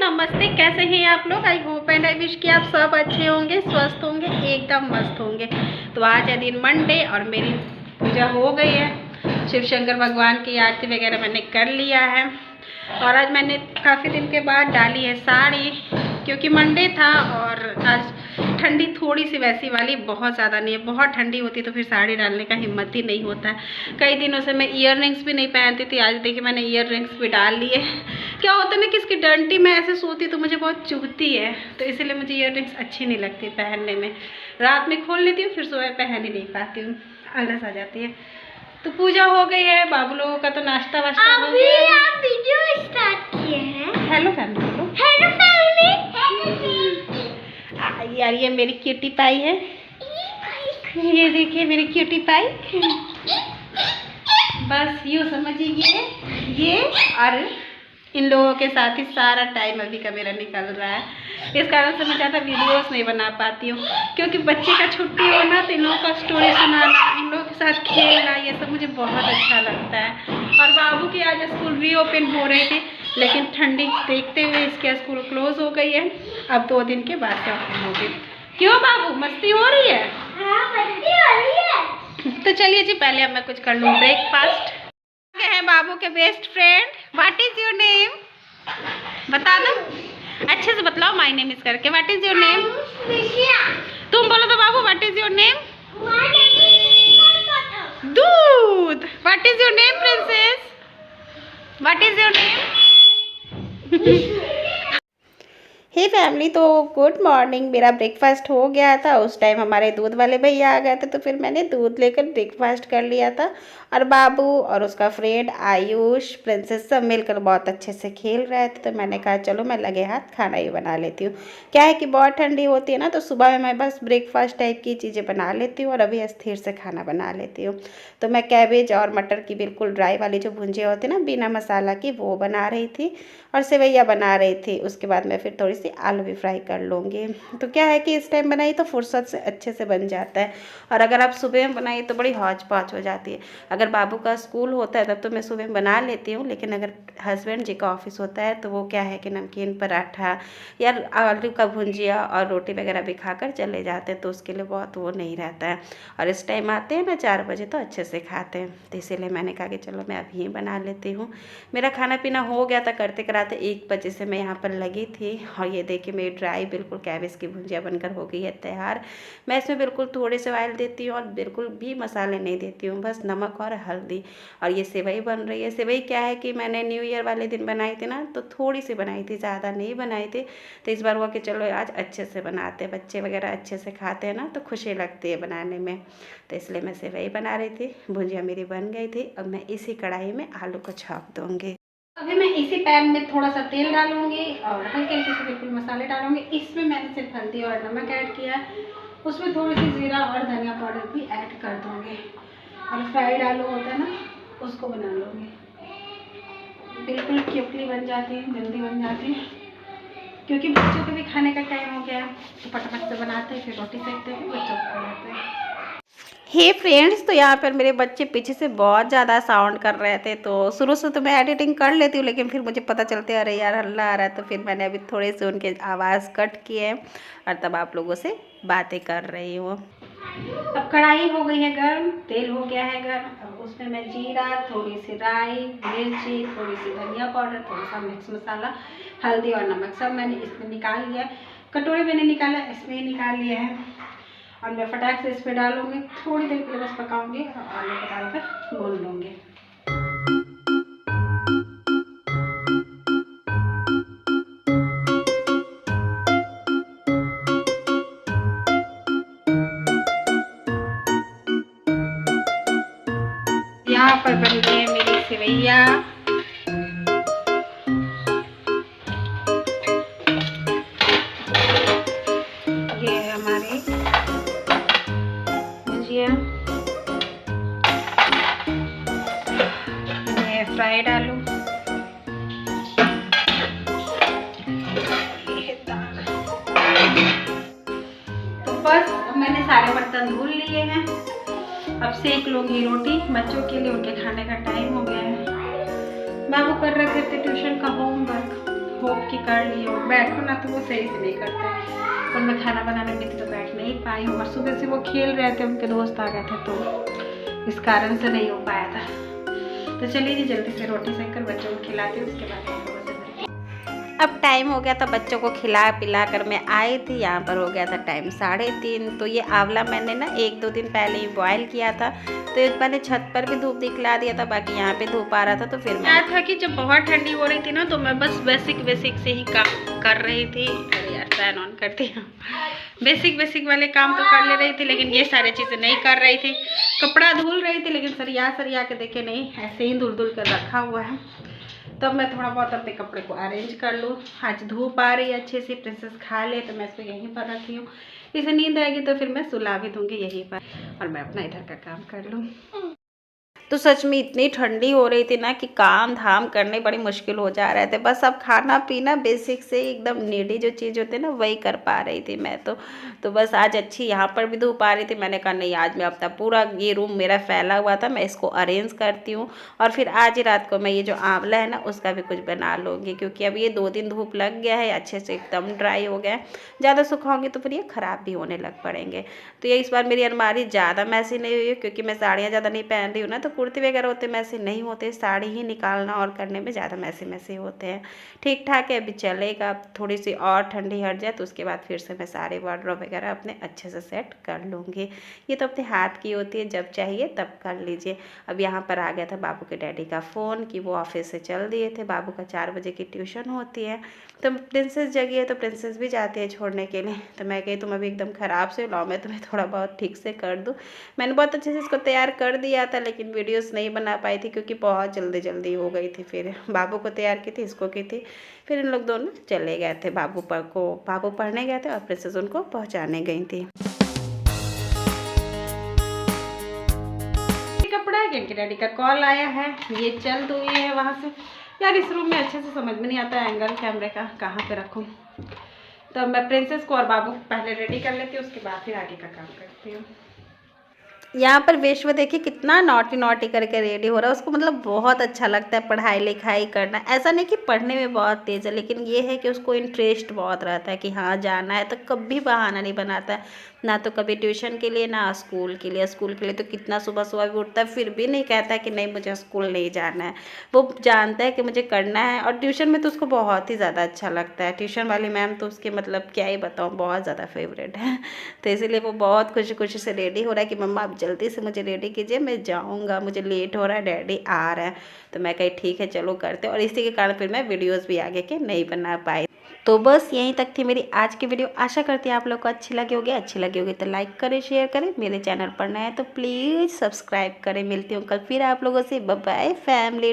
नमस्ते, कैसे हैं आप लोग। I hope and I wish कि आप सब अच्छे होंगे, स्वस्थ होंगे, एकदम मस्त होंगे। तो आज है दिन मंडे और मेरी पूजा हो गई है। शिव शंकर भगवान की आरती वगैरह मैंने कर लिया है और आज मैंने काफ़ी दिन के बाद डाली है साड़ी, क्योंकि मंडे था और आज ठंडी थोड़ी सी वैसी वाली, बहुत ज़्यादा नहीं है। बहुत ठंडी होती तो फिर साड़ी डालने का हिम्मत ही नहीं होता है। कई दिनों से मैं ईयर रिंग्स भी नहीं पहनती थी, आज देखिए मैंने ईयर रिंग्स भी डाल लिए। क्या होता है ना कि इसकी डंटी में ऐसे सोती तो मुझे बहुत चुभती है, तो इसीलिए मुझे ईयर रिंग्स अच्छी नहीं लगती पहनने में। रात में खोल लेती हूँ, फिर सुबह पहन ही नहीं पाती हूँ, आलस आ जाती है। तो पूजा हो गई है, बाबू लोगों का तो नाश्ता वाश्ता हो गया है। आप वीडियो स्टार्ट किए हैं। Hello family, hello hello family. यार ये मेरी क्यूटी पाई है, ये देखिए मेरी क्यूटी पाई। बस यूँ समझिए ये और इन लोगों के साथ ही सारा टाइम अभी का मेरा निकल रहा है। इस कारण से मैं ज़्यादा वीडियोस नहीं बना पाती हूँ, क्योंकि बच्चे का छुट्टी होना तो इन लोगों का स्टोरी सुनाना, इन लोगों के साथ खेलना, ये सब मुझे बहुत अच्छा लगता है। और बाबू की आज स्कूल रीओपन हो रही थी, लेकिन ठंडी देखते हुए इसके स्कूल क्लोज हो गई है। अब 2 दिन के बाद से ओपन होगी। क्यों बाबू, मस्ती हो रही है? हाँ, मस्ती हो रही है। तो चलिए जी, पहले अब मैं कुछ कर लूँ ब्रेकफास्ट। है बाबू के best friend, what is your name? बता दो, अच्छे से बतलाओ माय नेम इज करके। What is your name? तुम बोलो तो बाबू, व्हाट इज योर नेम? दूध। What is your name princess? What is your name? Hey family, तो गुड मॉर्निंग। मेरा ब्रेकफास्ट हो गया था, उस टाइम हमारे दूध वाले भैया आ गए थे, तो फिर मैंने दूध लेकर ब्रेकफास्ट कर लिया था। और बाबू और उसका फ्रेंड आयुष, प्रिंसेस सब मिलकर बहुत अच्छे से खेल रहे थे, तो मैंने कहा चलो मैं लगे हाथ खाना ही बना लेती हूँ। क्या है कि बहुत ठंडी होती है ना, तो सुबह में मैं बस ब्रेकफास्ट टाइप की चीज़ें बना लेती हूँ और अभी स्थिर से खाना बना लेती हूँ। तो मैं कैबेज और मटर की बिल्कुल ड्राई वाली जो भुंजिया होती है ना, बिना मसाला की, वो बना रही थी और सेवैया बना रही थी। उसके बाद मैं फिर थोड़ी सी आलू भी फ्राई कर लूँगी। तो क्या है कि इस टाइम बनाई तो फुर्सत से अच्छे से बन जाता है, और अगर आप सुबह में बनाइए तो बड़ी हौच पौच हो जाती है। अगर बाबू का स्कूल होता है तब तो मैं सुबह बना लेती हूँ, लेकिन अगर हस्बैंड जी का ऑफिस होता है तो वो क्या है कि नमकीन पराठा या आलू का भुंजिया और रोटी वगैरह भी खाकर चले जाते हैं, तो उसके लिए बहुत वो नहीं रहता है। और इस टाइम आते हैं ना 4 बजे, तो अच्छे से खाते हैं, तो इसीलिए मैंने कहा कि चलो मैं अभी बना लेती हूँ। मेरा खाना पीना हो गया था, करते कराते 1 बजे से मैं यहाँ पर लगी थी। और ये देखिए मेरी ड्राई बिल्कुल कैबेज की भुंजिया बनकर हो गई है तैयार। मैं इसमें बिल्कुल थोड़े से ऑयल देती हूँ और बिल्कुल भी मसाले नहीं देती हूँ, बस नमक और हल्दी। और ये सेवई बन रही है। सेवई क्या है कि मैंने न्यू ईयर वाले दिन बनाई थी ना, तो थोड़ी सी बनाई थी, ज़्यादा नहीं बनाई थी। तो इस बार हुआ कि चलो आज अच्छे से बनाते हैं, बच्चे वगैरह अच्छे से खाते हैं ना, तो खुशी लगती है बनाने में, तो इसलिए मैं सेवई बना रही थी। भुंजिया मेरी बन गई थी। अब मैं इसी कढ़ाई में आलू को छौंक दूँगी। अभी मैं इसी पैन में थोड़ा सा तेल डालूंगी और हल्के हल्के से बिल्कुल मसाले डालूंगी। इसमें मैंने सिर्फ हल्दी और नमक ऐड किया है, उसमें थोड़ी सी जीरा और धनिया पाउडर भी ऐड कर दूंगी। और फ्राइड आलू होता है ना, उसको बना लूँगी। बिल्कुल क्विकली बन जाती है, जल्दी बन जाती है, क्योंकि बच्चों के भी खाने का टाइम हो गया है, तो फटाफट से बनाते हैं, फिर रोटी सेकते हैं, बच्चों को खिलाते हैं। हे फ्रेंड्स, तो यहाँ पर मेरे बच्चे पीछे से बहुत ज़्यादा साउंड कर रहे थे। तो शुरू से तो मैं एडिटिंग कर लेती हूँ, लेकिन फिर मुझे पता चलते अरे यार हल्ला आ रहा है, तो फिर मैंने अभी थोड़े से उनके आवाज़ कट किए और तब आप लोगों से बातें कर रही हूँ। अब कढ़ाई हो गई है गर्म, तेल हो गया है गर्म। अब उसमें मैं जीरा, थोड़ी सी राई, मिर्ची, थोड़ी सी धनिया पाउडर, थोड़ा सा मिक्स मसाला, हल्दी और नमक सब मैंने इसमें निकाल लिया। कटोरे मैंने निकाला, इसमें ही निकाल लिया है। और मैं फटाक से इस पर डालूंगी, थोड़ी देर के लिए बस पकाऊंगी और आलू को डालकर भून लूँगी। यहाँ पर बन गई है मेरी सेवैया। ये है हमारी भुजिया, ये फ्राइड आलू, ये दाल। तो बस मैंने सारे बर्तन धुल लिए हैं, अब सेक लूँगी रोटी बच्चों के लिए, उनके खाने का टाइम हो गया है। बाबू कर रहे थे ट्यूशन का होमवर्क, होप कि कर ली हो। बैठो ना तो वो सही से नहीं करते, और मैं खाना बनाने में तो बैठ नहीं पाई हूँ। और सुबह से वो खेल रहे थे, उनके दोस्त आ गए थे, तो इस कारण से नहीं हो पाया था। तो चलिए जी जल्दी से रोटी सेक कर बच्चों को खिलाती हूँ, उसके बाद अब टाइम हो गया था बच्चों को खिला पिला कर मैं आई थी। यहाँ पर हो गया था टाइम 3:30। तो ये आंवला मैंने ना 1-2 दिन पहले ही बॉयल किया था, तो एक मैंने छत पर भी धूप दिखला दिया था, बाकी यहाँ पे धूप आ रहा था। तो फिर मैं था कि जब बहुत ठंडी हो रही थी ना, तो मैं बस बेसिक से ही काम कर रही थी। अरे यार फैन ऑन करती हूँ। बेसिक वाले काम तो कर ले रही थी, लेकिन ये सारी चीज़ें नहीं कर रही थी। कपड़ा धुल रही थी, लेकिन सरिया के देखे नहीं, ऐसे ही धुल कर रखा हुआ है। तब मैं थोड़ा बहुत अपने कपड़े को अरेंज कर लूँ। आज धूप आ रही है अच्छे से, प्रिंसेस खा ले, तो मैं इसको यहीं पर रखी हूँ। इसे नींद आएगी तो फिर मैं सुला भी दूँगी यहीं पर, और मैं अपना इधर का काम कर लूँ। तो सच में इतनी ठंडी हो रही थी ना कि काम धाम करने बड़ी मुश्किल हो जा रहे थे। बस अब खाना पीना बेसिक से एकदम नीडी जो चीज़ होती है ना, वही कर पा रही थी मैं तो बस आज अच्छी यहाँ पर भी धूप आ रही थी। मैंने कहा नहीं, आज मैं अपना पूरा ये रूम मेरा फैला हुआ था, मैं इसको अरेंज करती हूँ, और फिर आज ही रात को मैं ये जो आंवला है ना उसका भी कुछ बना लूँगी, क्योंकि अब ये 2 दिन धूप लग गया है, अच्छे से एकदम ड्राई हो गया है। ज़्यादा सुखाऊंगी तो फिर ये ख़राब भी होने लग पड़ेंगे। तो ये इस बार मेरी अलमारी ज़्यादा मैसी नहीं हुई है, क्योंकि मैं साड़ियाँ ज़्यादा नहीं पहन रही हूँ ना, तो कुर्ती वगैरह होते मैसे नहीं होते, साड़ी ही निकालना और करने में ज़्यादा मैसे होते हैं। ठीक ठाक है, अभी चलेगा। अब थोड़ी सी और ठंडी हट जाए तो उसके बाद फिर से मैं सारे वार्डरोब वगैरह अपने अच्छे से सेट कर लूँगी। ये तो अपने हाथ की होती है, जब चाहिए तब कर लीजिए। अब यहाँ पर आ गया था बाबू के डैडी का फ़ोन कि वो ऑफिस से चल दिए थे। बाबू का 4 बजे की ट्यूशन होती है, तो प्रिंसेस जगी है, तो प्रिंसेस भी जाती है छोड़ने के लिए। तो मैं कही तुम अभी एकदम ख़राब से लाओ, मैं तुम्हें थोड़ा बहुत ठीक से कर दूँ। मैंने बहुत अच्छे से इसको तैयार कर दिया था, लेकिन वीडियोस नहीं बना पाई थी, क्योंकि बहुत जल्दी हो गई थी। फिर बाबू को तैयार की थी, इसको की थी। फिर इन लोग दोनों चले गए थे, बाबू पढ़ने गए थे और प्रिंसेस उनको पहुंचाने गई थी। कपड़ा है कि इनके डैडी का कॉल आया है, ये चल तो ये है वहाँ से। यार इस रूम में अच्छे से समझ में नहीं आता है एंगल कैमरे का कहाँ पे रखूँ। तो मैं प्रिंसेस को और बाबू पहले रेडी कर लेती हूँ, उसके बाद फिर आगे का काम करती हूँ। यहाँ पर विश्व देखिए कितना नॉटी करके रेडी हो रहा है। उसको मतलब बहुत अच्छा लगता है पढ़ाई लिखाई करना। ऐसा नहीं कि पढ़ने में बहुत तेज़ है, लेकिन ये है कि उसको इंटरेस्ट बहुत रहता है कि हाँ जाना है, तो कभी बहाना नहीं बनाता है। ना तो कभी ट्यूशन के लिए, ना स्कूल के लिए। स्कूल के लिए तो कितना सुबह भी उठता है, फिर भी नहीं कहता है कि नहीं मुझे स्कूल नहीं जाना है। वो जानता है कि मुझे करना है। और ट्यूशन में तो उसको बहुत ही ज़्यादा अच्छा लगता है। ट्यूशन वाली मैम तो उसके मतलब क्या ही बताऊँ, बहुत ज़्यादा फेवरेट है। तो इसीलिए वो बहुत खुशी से रेडी हो रहा है कि मम्मा आप जल्दी से मुझे रेडी कीजिए, मैं जाऊँगा, मुझे लेट हो रहा है, डैडी आ रहा है। तो मैं कही ठीक है चलो करते। और इसी के कारण फिर मैं वीडियोज़ भी आगे के नहीं बना पाई। तो बस यहीं तक थी मेरी आज की वीडियो। आशा करती है आप लोग को अच्छी लगी होगी। तो लाइक करें, शेयर करें। मेरे चैनल पर नए हैं तो प्लीज़ सब्सक्राइब करें। मिलती हूँ कल फिर आप लोगों से। Bye bye family.